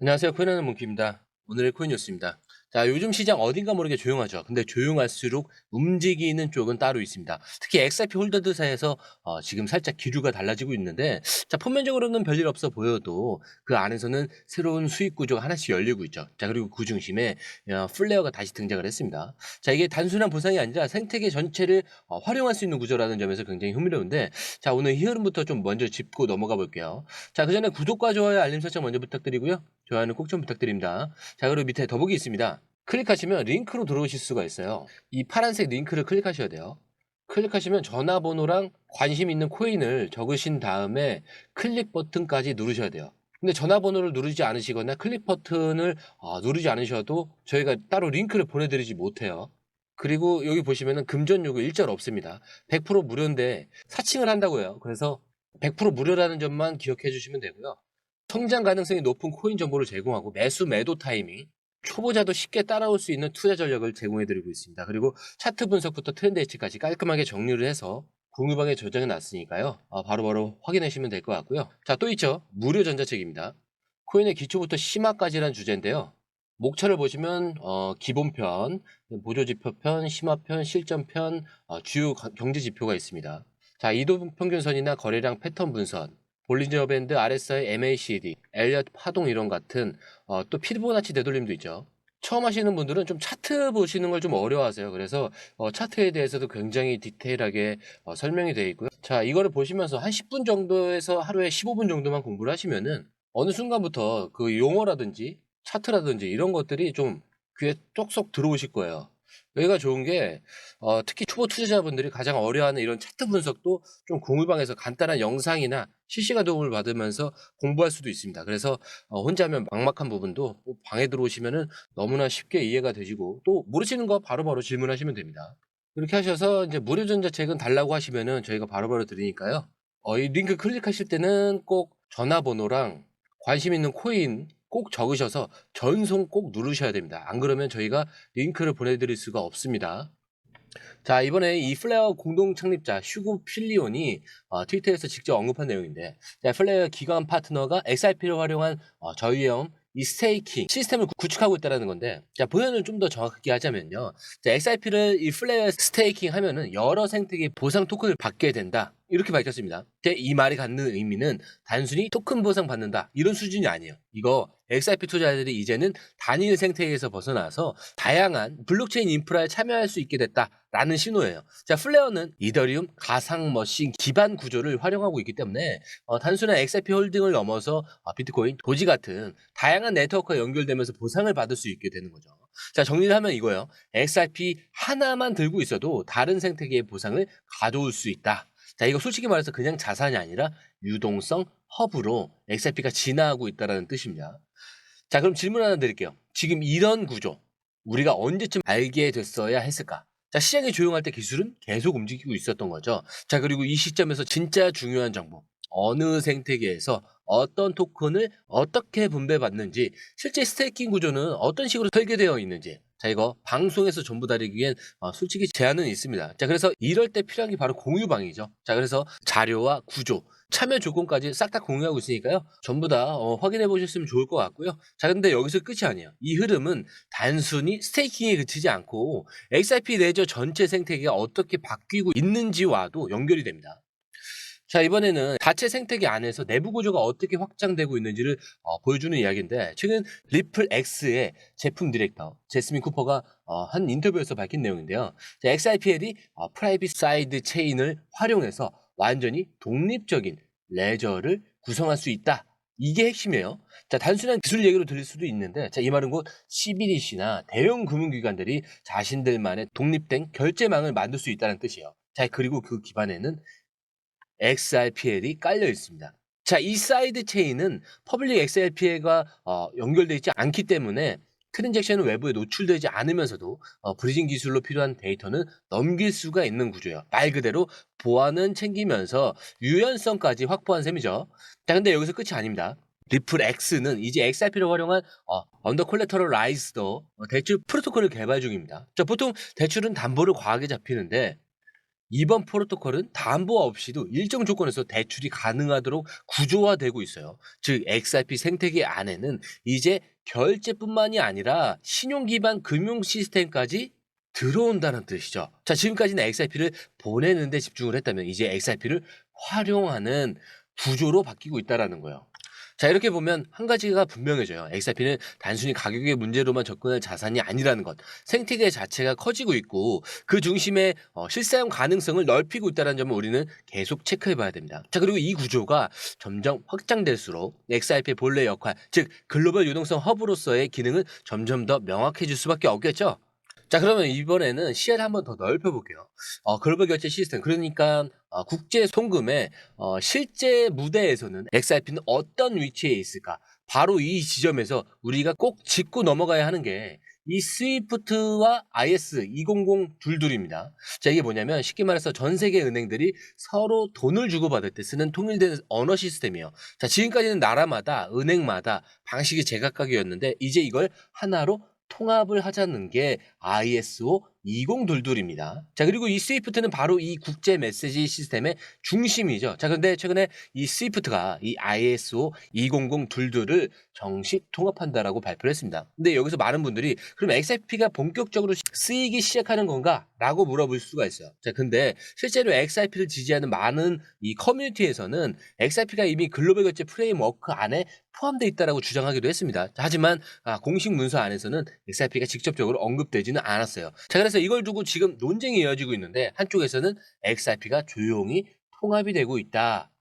안녕하세요. 코인하는 몽키입니다. 오늘의 코인 뉴스입니다. 자, 요즘 시장 어딘가 모르게 조용하죠. 근데 조용할수록 움직이는 쪽은 따로 있습니다. 특히 XRP 홀더들 사이에서 지금 살짝 기류가 달라지고 있는데, 자, 표면적으로는 별일 없어 보여도 그 안에서는 새로운 수익 구조가 하나씩 열리고 있죠. 자, 그리고 그 중심에 플레어가 다시 등장을 했습니다. 자, 이게 단순한 보상이 아니라 생태계 전체를 활용할 수 있는 구조라는 점에서 굉장히 흥미로운데, 자, 오늘 이 흐름부터 좀 먼저 짚고 넘어가 볼게요. 자, 그 전에 구독과 좋아요, 알림 설정 먼저 부탁드리고요. 좋아요는 꼭 좀 부탁드립니다. 자, 그리고 밑에 더보기 있습니다. 클릭하시면 링크로 들어오실 수가 있어요. 이 파란색 링크를 클릭하셔야 돼요. 클릭하시면 전화번호랑 관심 있는 코인을 적으신 다음에 클릭 버튼까지 누르셔야 돼요. 근데 전화번호를 누르지 않으시거나 클릭 버튼을 누르지 않으셔도 저희가 따로 링크를 보내드리지 못해요. 그리고 여기 보시면은 금전 요구 일절 없습니다. 100% 무료인데 사칭을 한다고 해요. 그래서 100% 무료라는 점만 기억해 주시면 되고요. 성장 가능성이 높은 코인 정보를 제공하고 매수 매도 타이밍, 초보자도 쉽게 따라올 수 있는 투자 전략을 제공해드리고 있습니다. 그리고 차트 분석부터 트렌드 예측까지 깔끔하게 정리를 해서 공유방에 저장해 놨으니까요. 바로바로 확인하시면 될 것 같고요. 자, 또 있죠. 무료 전자책입니다. 코인의 기초부터 심화까지란 주제인데요. 목차를 보시면 기본편, 보조지표편, 심화편, 실전편, 주요 경제 지표가 있습니다. 자, 이동평균선이나 거래량 패턴 분석, 볼린저 밴드, RSI, MACD, 엘리엇 파동 이론 같은 또 피보나치 되돌림도 있죠. 처음 하시는 분들은 좀 차트 보시는 걸 좀 어려워하세요. 그래서 차트에 대해서도 굉장히 디테일하게 설명이 되어 있고요. 자, 이거를 보시면서 한 10분 정도에서 하루에 15분 정도만 공부를 하시면은 어느 순간부터 그 용어라든지 차트라든지 이런 것들이 좀 귀에 쏙쏙 들어오실 거예요. 여기가 좋은 게 특히 초보 투자자분들이 가장 어려워하는 이런 차트 분석도 좀 공유방에서 간단한 영상이나 실시간 도움을 받으면서 공부할 수도 있습니다. 그래서 혼자 하면 막막한 부분도 방에 들어오시면은 너무나 쉽게 이해가 되시고 또 모르시는 거 바로바로 질문하시면 됩니다. 그렇게 하셔서 이제 무료 전자책은 달라고 하시면은 저희가 바로바로 드리니까요. 이 링크 클릭하실 때는 꼭 전화번호랑 관심 있는 코인 꼭 적으셔서 전송 꼭 누르셔야 됩니다. 안 그러면 저희가 링크를 보내드릴 수가 없습니다. 자, 이번에 이 플레어 공동 창립자 슈고 필리온이 트위터에서 직접 언급한 내용인데, 자, 플레어 기관 파트너가 XRP를 활용한 저위험 이 스테이킹 시스템을 구축하고 있다는 건데, 자, 보현을 좀 더 정확하게 하자면요. 자, XRP를 이 플레어 스테이킹 하면은 여러 생태계 보상 토큰을 받게 된다. 이렇게 밝혔습니다. 근데 이 말이 갖는 의미는 단순히 토큰 보상 받는다. 이런 수준이 아니에요. 이거 XRP 투자자들이 이제는 단일 생태계에서 벗어나서 다양한 블록체인 인프라에 참여할 수 있게 됐다라는 신호예요. 자, 플레어는 이더리움 가상 머신 기반 구조를 활용하고 있기 때문에 단순한 XRP 홀딩을 넘어서 비트코인, 도지 같은 다양한 네트워크가 연결되면서 보상을 받을 수 있게 되는 거죠. 자, 정리를 하면 이거예요. XRP 하나만 들고 있어도 다른 생태계의 보상을 가져올 수 있다. 자, 이거 솔직히 말해서 그냥 자산이 아니라 유동성 허브로 XRP가 진화하고 있다는 뜻입니다. 자, 그럼 질문 하나 드릴게요. 지금 이런 구조, 우리가 언제쯤 알게 됐어야 했을까? 자, 시장이 조용할 때 기술은 계속 움직이고 있었던 거죠. 자, 그리고 이 시점에서 진짜 중요한 정보. 어느 생태계에서 어떤 토큰을 어떻게 분배받는지, 실제 스테이킹 구조는 어떤 식으로 설계되어 있는지. 자, 이거 방송에서 전부 다루기엔 솔직히 제한은 있습니다. 자, 그래서 이럴 때 필요한 게 바로 공유방이죠. 자, 그래서 자료와 구조, 참여 조건까지 싹 다 공유하고 있으니까요. 전부 다 확인해 보셨으면 좋을 것 같고요. 자, 근데 여기서 끝이 아니에요. 이 흐름은 단순히 스테이킹에 그치지 않고 XRP 레저 전체 생태계가 어떻게 바뀌고 있는지와도 연결이 됩니다. 자, 이번에는 자체 생태계 안에서 내부 구조가 어떻게 확장되고 있는지를 보여주는 이야기인데, 최근 리플 X의 제품 디렉터 제스민 쿠퍼가 한 인터뷰에서 밝힌 내용인데요. XRPL이 프라이빗 사이드 체인을 활용해서 완전히 독립적인 레저를 구성할 수 있다. 이게 핵심이에요. 자, 단순한 기술 얘기로 들릴 수도 있는데, 자, 이 말은 곧 CBDC나 대형 금융기관들이 자신들만의 독립된 결제망을 만들 수 있다는 뜻이에요. 자, 그리고 그 기반에는 XRPL이 깔려 있습니다. 자, 이 사이드 체인은 퍼블릭 XRPL과 연결되어 있지 않기 때문에 트랜잭션은 외부에 노출되지 않으면서도 브리징 기술로 필요한 데이터는 넘길 수가 있는 구조예요. 말 그대로 보안은 챙기면서 유연성까지 확보한 셈이죠. 자, 근데 여기서 끝이 아닙니다. 리플 X는 이제 XRP를 활용한 언더 콜레터럴라이즈드 대출 프로토콜을 개발 중입니다. 자, 보통 대출은 담보를 과하게 잡히는데 이번 프로토콜은 담보 없이도 일정 조건에서 대출이 가능하도록 구조화되고 있어요. 즉 XRP 생태계 안에는 이제 결제뿐만이 아니라 신용 기반 금융 시스템까지 들어온다는 뜻이죠. 자, 지금까지는 XRP를 보내는 데 집중을 했다면 이제 XRP를 활용하는 구조로 바뀌고 있다는 거예요. 자, 이렇게 보면 한 가지가 분명해져요. XRP는 단순히 가격의 문제로만 접근할 자산이 아니라는 것. 생태계 자체가 커지고 있고 그 중심에 실사용 가능성을 넓히고 있다는 점을 우리는 계속 체크해 봐야 됩니다. 자, 그리고 이 구조가 점점 확장될수록 XRP의 본래 역할, 즉 글로벌 유동성 허브로서의 기능은 점점 더 명확해질 수밖에 없겠죠. 자, 그러면 이번에는 시야를 한번 더 넓혀 볼게요. 글로벌 결제 시스템, 그러니까 국제 송금의 실제 무대에서는 XRP는 어떤 위치에 있을까? 바로 이 지점에서 우리가 꼭 짚고 넘어가야 하는 게 이 스위프트와 IS 200 둘둘입니다. 자, 이게 뭐냐면 쉽게 말해서 전 세계 은행들이 서로 돈을 주고받을 때 쓰는 통일된 언어 시스템이에요. 자, 지금까지는 나라마다 은행마다 방식이 제각각이었는데 이제 이걸 하나로 통합을 하자는 게 ISO 2022입니다. 자, 그리고 이 스위프트는 바로 이 국제 메시지 시스템의 중심이죠. 자, 근데 최근에 이 스위프트가 이 ISO 2022를 정식 통합한다라고 발표를 했습니다. 근데 여기서 많은 분들이 그럼 XRP가 본격적으로 쓰이기 시작하는 건가? 라고 물어볼 수가 있어요. 자, 근데 실제로 XRP를 지지하는 많은 이 커뮤니티에서는 XRP가 이미 글로벌 결제 프레임워크 안에 포함되어 있다고 주장하기도 했습니다. 하지만 공식 문서 안에서는 XRP가 직접적으로 언급되지는 않았어요. 자, 그래서 이걸 두고 지금 논쟁이 이어지고 있는데 한쪽에서는 XRP가 조용히 통합이 되고 있다,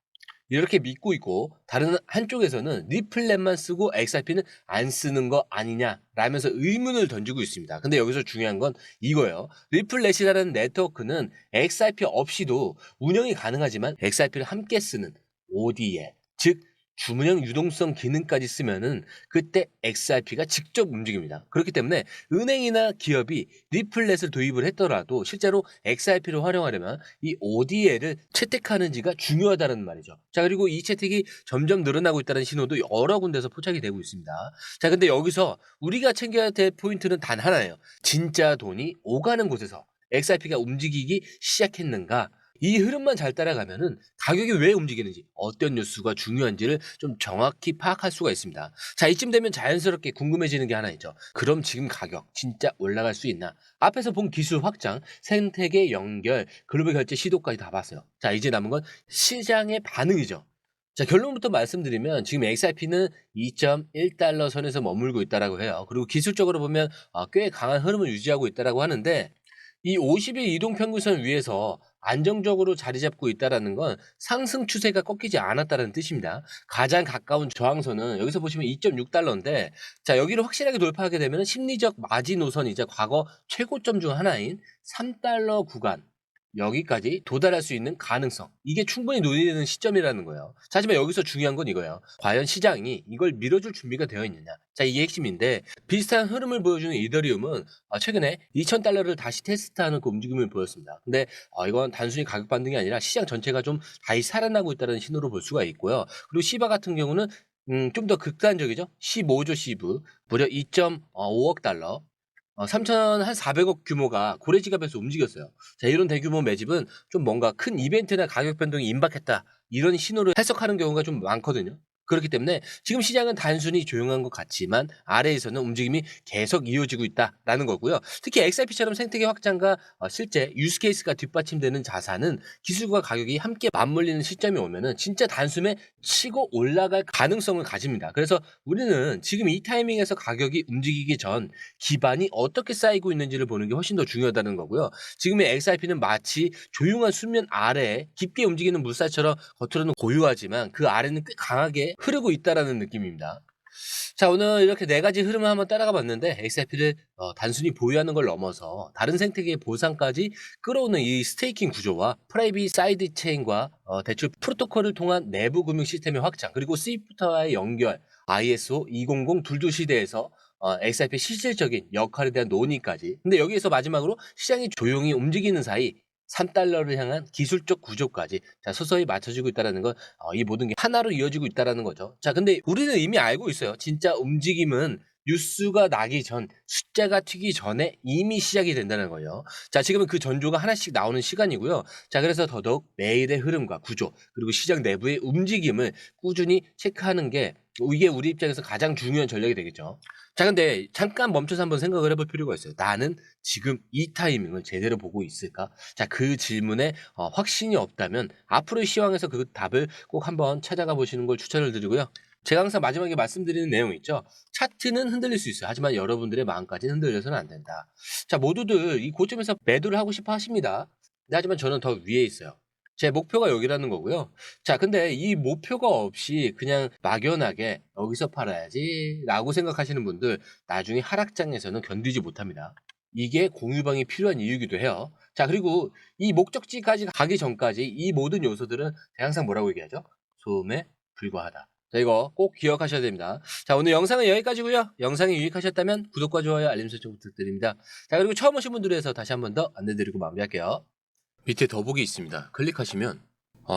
이렇게 믿고 있고 다른 한쪽에서는 리플렛만 쓰고 XRP는 안 쓰는 거 아니냐 라면서 의문을 던지고 있습니다. 근데 여기서 중요한 건 이거예요. 리플렛이라는 네트워크는 XRP 없이도 운영이 가능하지만 XRP를 함께 쓰는 ODL, 즉 주문형 유동성 기능까지 쓰면은 그때 XRP가 직접 움직입니다. 그렇기 때문에 은행이나 기업이 리플렛을 도입을 했더라도 실제로 XRP를 활용하려면 이 ODL을 채택하는지가 중요하다는 말이죠. 자, 그리고 이 채택이 점점 늘어나고 있다는 신호도 여러 군데서 포착이 되고 있습니다. 자, 근데 여기서 우리가 챙겨야 될 포인트는 단 하나예요. 진짜 돈이 오가는 곳에서 XRP가 움직이기 시작했는가? 이 흐름만 잘 따라가면은 가격이 왜 움직이는지, 어떤 뉴스가 중요한지를 좀 정확히 파악할 수가 있습니다. 자, 이쯤 되면 자연스럽게 궁금해지는 게 하나 있죠. 그럼 지금 가격 진짜 올라갈 수 있나? 앞에서 본 기술 확장, 생태계 연결, 글로벌 결제 시도까지 다 봤어요. 자, 이제 남은 건 시장의 반응이죠. 자, 결론부터 말씀드리면 지금 XRP는 2.1달러 선에서 머물고 있다라고 해요. 그리고 기술적으로 보면 꽤 강한 흐름을 유지하고 있다라고 하는데 이 50일 이동 평균선 위에서 안정적으로 자리 잡고 있다라는 건 상승 추세가 꺾이지 않았다는 뜻입니다. 가장 가까운 저항선은 여기서 보시면 2.6달러인데 자, 여기를 확실하게 돌파하게 되면 심리적 마지노선이자 과거 최고점 중 하나인 3달러 구간, 여기까지 도달할 수 있는 가능성, 이게 충분히 논의되는 시점이라는 거예요. 자, 하지만 여기서 중요한 건 이거예요. 과연 시장이 이걸 밀어줄 준비가 되어 있느냐. 자, 이게 핵심인데 비슷한 흐름을 보여주는 이더리움은 최근에 2,000달러를 다시 테스트하는 그 움직임을 보였습니다. 근데 이건 단순히 가격 반등이 아니라 시장 전체가 좀 다시 살아나고 있다는 신호로 볼 수가 있고요. 그리고 시바 같은 경우는 좀 더 극단적이죠. 15조 시브, 무려 2.5억 달러, 3,400억 규모가 고래 지갑에서 움직였어요. 자, 이런 대규모 매집은 좀 뭔가 큰 이벤트나 가격 변동이 임박했다, 이런 신호를 해석하는 경우가 좀 많거든요. 그렇기 때문에 지금 시장은 단순히 조용한 것 같지만 아래에서는 움직임이 계속 이어지고 있다라는 거고요. 특히 XRP처럼 생태계 확장과 실제 유스케이스가 뒷받침되는 자산은 기술과 가격이 함께 맞물리는 시점이 오면은 진짜 단숨에 치고 올라갈 가능성을 가집니다. 그래서 우리는 지금 이 타이밍에서 가격이 움직이기 전 기반이 어떻게 쌓이고 있는지를 보는 게 훨씬 더 중요하다는 거고요. 지금의 XRP는 마치 조용한 수면 아래에 깊게 움직이는 물살처럼 겉으로는 고요하지만 그 아래는 꽤 강하게 흐르고 있다라는 느낌입니다. 자, 오늘 이렇게 네 가지 흐름을 한번 따라가 봤는데 XRP를 단순히 보유하는 걸 넘어서 다른 생태계의 보상까지 끌어오는 이 스테이킹 구조와 프라이빗 사이드 체인과 대출 프로토콜을 통한 내부 금융 시스템의 확장, 그리고 스위프트와의 연결, ISO 200 둘둘 시대에서 XRP 실질적인 역할에 대한 논의까지. 근데 여기에서 마지막으로 시장이 조용히 움직이는 사이 3달러를 향한 기술적 구조까지 자, 서서히 맞춰지고 있다는 건 이 모든 게 하나로 이어지고 있다는 거죠. 자, 근데 우리는 이미 알고 있어요. 진짜 움직임은 뉴스가 나기 전, 숫자가 튀기 전에 이미 시작이 된다는 거예요. 자, 지금은 그 전조가 하나씩 나오는 시간이고요. 자, 그래서 더더욱 매일의 흐름과 구조, 그리고 시장 내부의 움직임을 꾸준히 체크하는 게 이게 우리 입장에서 가장 중요한 전략이 되겠죠. 자, 근데 잠깐 멈춰서 한번 생각을 해볼 필요가 있어요. 나는 지금 이 타이밍을 제대로 보고 있을까? 자, 그 질문에 확신이 없다면 앞으로의 시황에서 그 답을 꼭 한번 찾아가 보시는 걸 추천을 드리고요. 제가 항상 마지막에 말씀드리는 내용 있죠. 차트는 흔들릴 수 있어요. 하지만 여러분들의 마음까지는 흔들려서는 안 된다. 자, 모두들 이 고점에서 매도를 하고 싶어 하십니다. 근데 하지만 저는 더 위에 있어요. 제 목표가 여기라는 거고요. 자, 근데 이 목표가 없이 그냥 막연하게 여기서 팔아야지 라고 생각하시는 분들 나중에 하락장에서는 견디지 못합니다. 이게 공유방이 필요한 이유이기도 해요. 자, 그리고 이 목적지까지 가기 전까지 이 모든 요소들은 제가 항상 뭐라고 얘기하죠? 소음에 불과하다. 자, 이거 꼭 기억하셔야 됩니다. 자, 오늘 영상은 여기까지고요. 영상이 유익하셨다면 구독과 좋아요, 알림 설정 부탁드립니다. 자, 그리고 처음 오신 분들을 위해서 다시 한 번 더 안내드리고 마무리할게요. 밑에 더보기 있습니다. 클릭하시면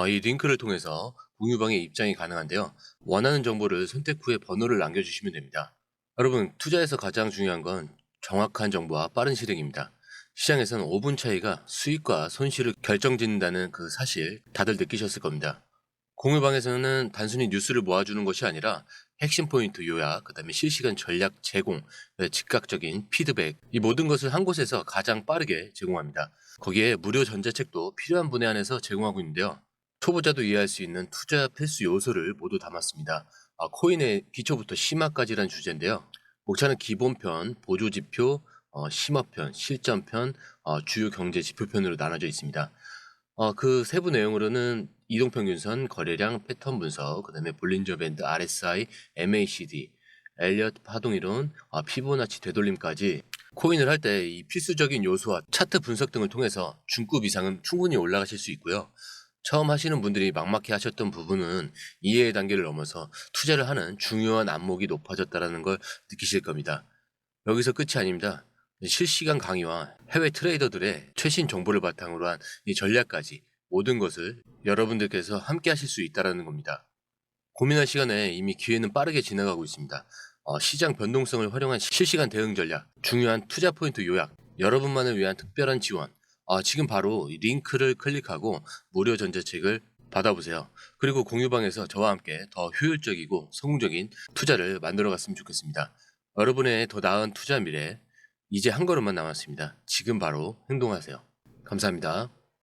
이 링크를 통해서 공유방에 입장이 가능한데요. 원하는 정보를 선택 후에 번호를 남겨주시면 됩니다. 여러분, 투자에서 가장 중요한 건 정확한 정보와 빠른 실행입니다. 시장에서는 5분 차이가 수익과 손실을 결정짓는다는 그 사실 다들 느끼셨을 겁니다. 공유방에서는 단순히 뉴스를 모아주는 것이 아니라 핵심 포인트 요약, 그 다음에 실시간 전략 제공, 즉각적인 피드백, 이 모든 것을 한 곳에서 가장 빠르게 제공합니다. 거기에 무료 전자책도 필요한 분야 안에서 제공하고 있는데요. 초보자도 이해할 수 있는 투자 필수 요소를 모두 담았습니다. 코인의 기초부터 심화까지란 주제인데요. 목차는 기본편, 보조지표, 심화편, 실전편, 주요 경제 지표편으로 나눠져 있습니다. 그 세부 내용으로는 이동평균선, 거래량, 패턴 분석, 그 다음에 볼린저 밴드, RSI, MACD, 엘리엇 파동이론, 피보나치 되돌림까지 코인을 할 때 이 필수적인 요소와 차트 분석 등을 통해서 중급 이상은 충분히 올라가실 수 있고요. 처음 하시는 분들이 막막해 하셨던 부분은 이해의 단계를 넘어서 투자를 하는 중요한 안목이 높아졌다는 걸 느끼실 겁니다. 여기서 끝이 아닙니다. 실시간 강의와 해외 트레이더들의 최신 정보를 바탕으로 한 이 전략까지 모든 것을 여러분들께서 함께 하실 수 있다는 겁니다. 고민할 시간에 이미 기회는 빠르게 지나가고 있습니다. 시장 변동성을 활용한 실시간 대응 전략, 중요한 투자 포인트 요약, 여러분만을 위한 특별한 지원. 지금 바로 이 링크를 클릭하고 무료 전자책을 받아보세요. 그리고 공유방에서 저와 함께 더 효율적이고 성공적인 투자를 만들어 갔으면 좋겠습니다. 여러분의 더 나은 투자 미래, 이제 한 걸음만 남았습니다. 지금 바로 행동하세요. 감사합니다.